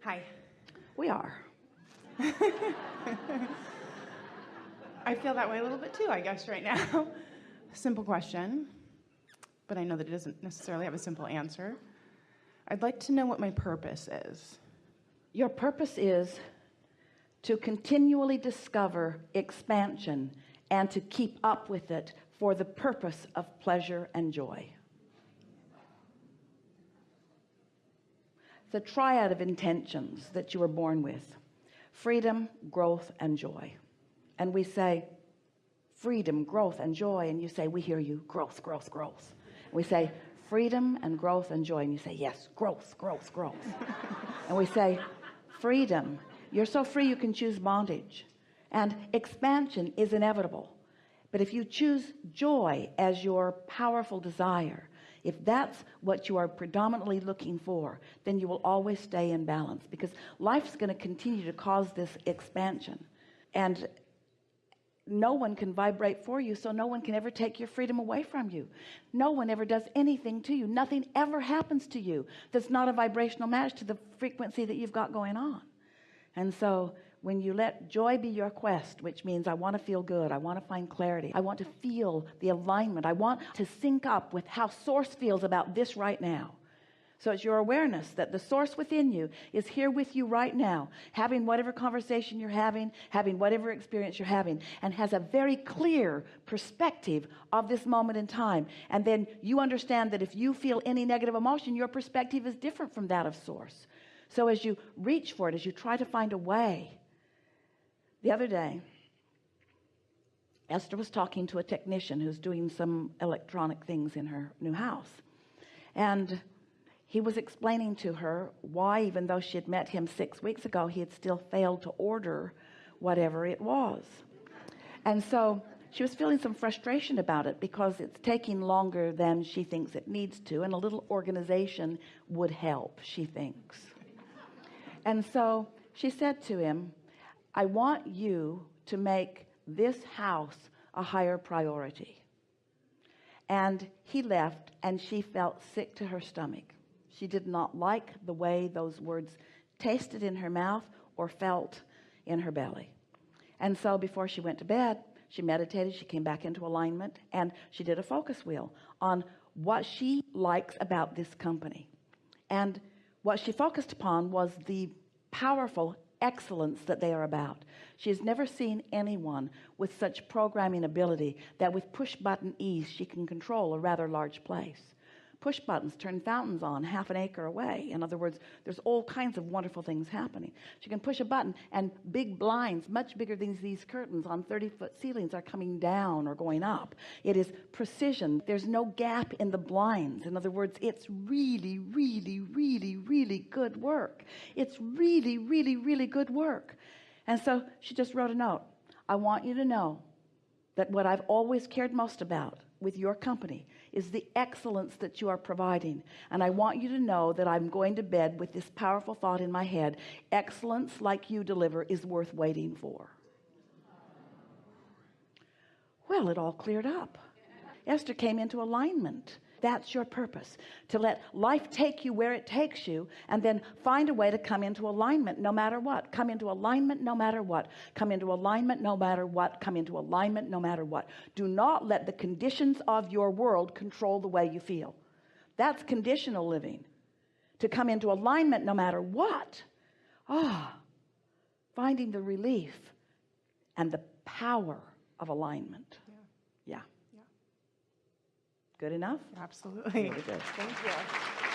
Hi. We are. I feel that way a little bit too, I guess, right now. Simple question, but I know that it doesn't necessarily have a simple answer. I'd like to know what my purpose is. Your purpose is to continually discover expansion and to keep up with it for the purpose of pleasure and joy. The triad of intentions that you were born with: freedom, growth, and joy. And we say freedom, growth, and joy, and you say, we hear you, growth, growth, growth. And we say freedom and growth and joy, and you say, yes, growth, growth, growth. And we say freedom, you're so free you can choose bondage, and expansion is inevitable. But if you choose joy as your powerful desire, if that's what you are predominantly looking for, then you will always stay in balance, because life's going to continue to cause this expansion, and no one can vibrate for you, so no one can ever take your freedom away from you. No one ever does anything to you. Nothing ever happens to you that's not a vibrational match to the frequency that you've got going on. And so when you let joy be your quest, which means I want to feel good, I want to find clarity, I want to feel the alignment, I want to sync up with how source feels about this right now. So it's your awareness that the source within you is here with you right now, having whatever conversation you're having whatever experience you're having, and has a very clear perspective of this moment in time. And then you understand that if you feel any negative emotion, your perspective is different from that of source. So as you reach for it, as you try to find a way. The other day, Esther was talking to a technician who's doing some electronic things in her new house, and he was explaining to her why, even though she had met him 6 weeks ago, he had still failed to order whatever it was. And so she was feeling some frustration about it, because it's taking longer than she thinks it needs to, and a little organization would help, she thinks. And so she said to him, I want you to make this house a higher priority. And he left, and she felt sick to her stomach. She did not like the way those words tasted in her mouth or felt in her belly. And so before she went to bed, she meditated, she came back into alignment, and she did a focus wheel on what she likes about this company. And what she focused upon was the powerful excellence that they are about. She has never seen anyone with such programming ability that with push button ease she can control a rather large place. Push buttons turn fountains on half an acre away. In other words, there's all kinds of wonderful things happening. She can push a button, and big blinds, much bigger than these curtains on 30-foot ceilings, are coming down or going up. It is precision. There's no gap in the blinds. In other words, it's really, really, really, really good work. It's really, really, really good work. And so she just wrote a note. I want you to know that what I've always cared most about with your company is the excellence that you are providing. And I want you to know that I'm going to bed with this powerful thought in my head: excellence like you deliver is worth waiting for. Well, it all cleared up. Esther came into alignment. That's your purpose, to let life take you where it takes you, and then find a way to come into alignment no matter what. Come into alignment no matter what. Come into alignment no matter what. Come into alignment no matter what. Do not let the conditions of your world control the way you feel. That's conditional living. To come into alignment no matter what. Finding the relief and the power of alignment. Yeah. Good enough? Absolutely. Really good. Thank you.